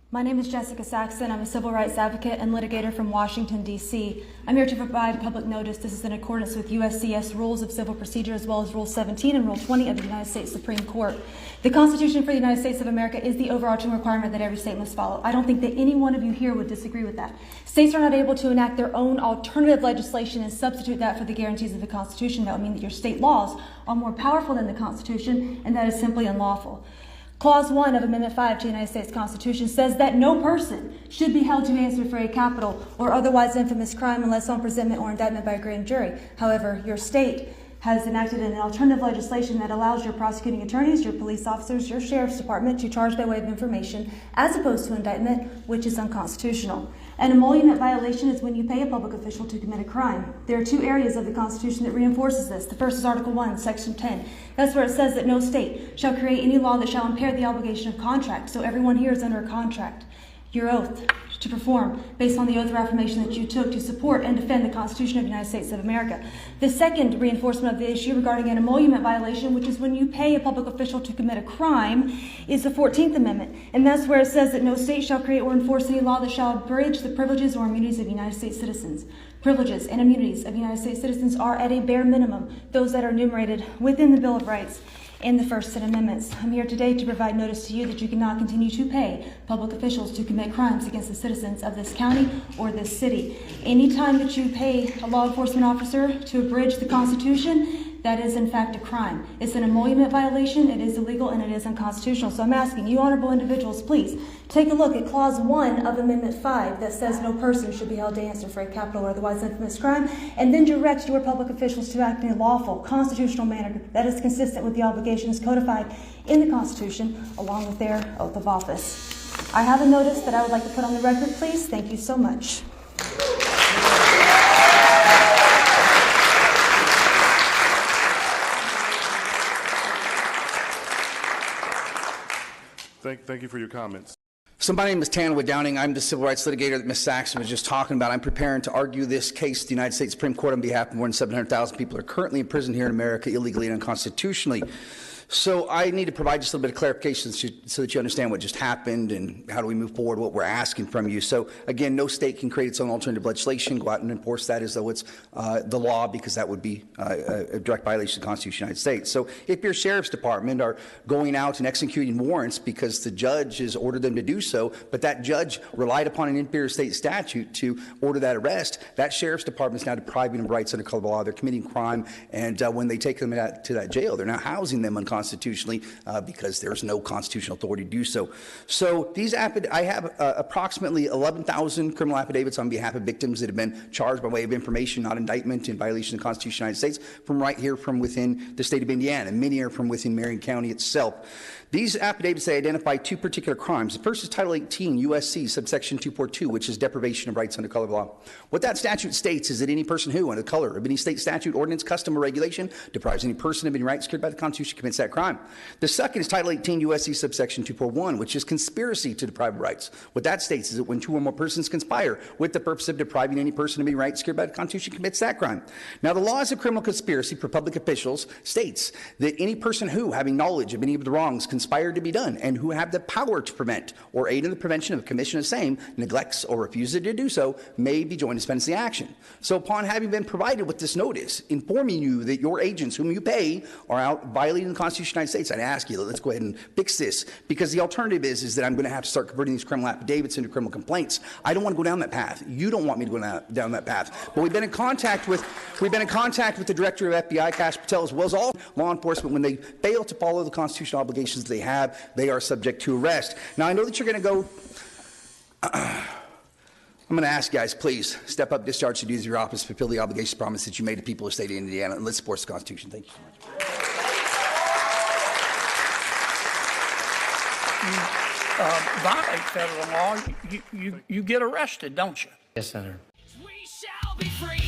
My name is Jessica Saxon. I'm a civil rights advocate and litigator from Washington, D.C. I'm here to provide public notice. This is in accordance with USCS Rules of Civil Procedure as well as Rule 17 and Rule 20 of the United States Supreme Court. The Constitution for the United States of America is the overarching requirement that every state must follow. I don't think that any one of you here would disagree with that. States are not able to enact their own alternative legislation and substitute that for the guarantees of the Constitution. That would mean that your state laws are more powerful than the Constitution, and that is simply unlawful. Clause 1 of Amendment 5 to the United States Constitution says that no person should be held to answer for a capital or otherwise infamous crime unless on presentment or indictment by a grand jury. However, your state has enacted an alternative legislation that allows your prosecuting attorneys, your police officers, your sheriff's department to charge by way of information as opposed to indictment, which is unconstitutional. An emolument violation is when you pay a public official to commit a crime. There are two areas of the Constitution that reinforces this. The first is Article 1, Section 10. That's where it says that no state shall create any law that shall impair the obligation of contract. So everyone here is under a contract. Your oath to perform based on the oath of affirmation that you took to support and defend the Constitution of the United States of America. The second reinforcement of the issue regarding an emolument violation, which is when you pay a public official to commit a crime, is the 14th Amendment. And that's where it says that no state shall create or enforce any law that shall abridge the privileges or immunities of United States citizens. Privileges and immunities of United States citizens are at a bare minimum those that are enumerated within the Bill of Rights and the First and Amendments. I'm here today to provide notice to you that you cannot continue to pay public officials to commit crimes against the citizens of this county or this city. Anytime that you pay a law enforcement officer to abridge the Constitution, that is in fact a crime. It's an emolument violation, it is illegal, and it is unconstitutional. So I'm asking you honorable individuals, please take a look at Clause 1 of Amendment 5 that says no person should be held to answer for a capital or otherwise infamous crime, and then direct your public officials to act in a lawful, constitutional manner that is consistent with the obligations codified in the Constitution along with their oath of office. I have a notice that I would like to put on the record, please. Thank you so much. Thank you for your comments. So my name is Tanwood Downing. I'm the civil rights litigator that Ms. Saxon was just talking about. I'm preparing to argue this case to the United States Supreme Court on behalf of more than 700,000 people who are currently in prison here in America illegally and unconstitutionally. So I need to provide just a little bit of clarification so that you understand what just happened and how do we move forward, what we're asking from you. So again, no state can create its own alternative legislation, go out and enforce that as though it's the law, because that would be a direct violation of the Constitution of the United States. So if your sheriff's department are going out and executing warrants because the judge has ordered them to do so, but that judge relied upon an inferior state statute to order that arrest, that sheriff's department is now depriving them of rights under color of law. They're committing crime, and when they take them to that jail, they're now housing them unconstitutionally because there's no constitutional authority to do so. So these I have approximately 11,000 criminal affidavits on behalf of victims that have been charged by way of information, not indictment, in violation of the Constitution of the United States, from right here from within the state of Indiana. Many are from within Marion County itself. These affidavits, they identify two particular crimes. The first is Title 18 U.S.C. subsection 242, which is deprivation of rights under color of law. What that statute states is that any person who, under the color of any state statute, ordinance, custom, or regulation, deprives any person of any rights secured by the Constitution commits that crime. The second is Title 18 U.S.C. subsection 241, which is conspiracy to deprive of rights. What that states is that when two or more persons conspire with the purpose of depriving any person of any rights secured by the Constitution commits that crime. Now, the laws of criminal conspiracy for public officials states that any person who, having knowledge of any of the wrongs conspired to be done and who have the power to prevent or aid in the prevention of commission of same, neglects or refuses to do so, may be joined in suspense of the action. So upon having been provided with this notice, informing you that your agents whom you pay are out violating the Constitution of the United States, I'd ask you, let's go ahead and fix this, because the alternative is that I'm going to have to start converting these criminal affidavits into criminal complaints. I don't want to go down that path. You don't want me to go down that path. But we've been in contact with the director of FBI, Kash Patel, as well as all law enforcement. When they fail to follow the constitutional obligations they have, they are subject to arrest. Now, I know that you're going to go. I'm going to ask you guys, please step up, discharge the duties of your office, fulfill the obligations promise that you made to people of the state of Indiana, and let's support the Constitution. Thank you so much. Violate federal law, you get arrested, don't you? Yes, Senator. We shall be free.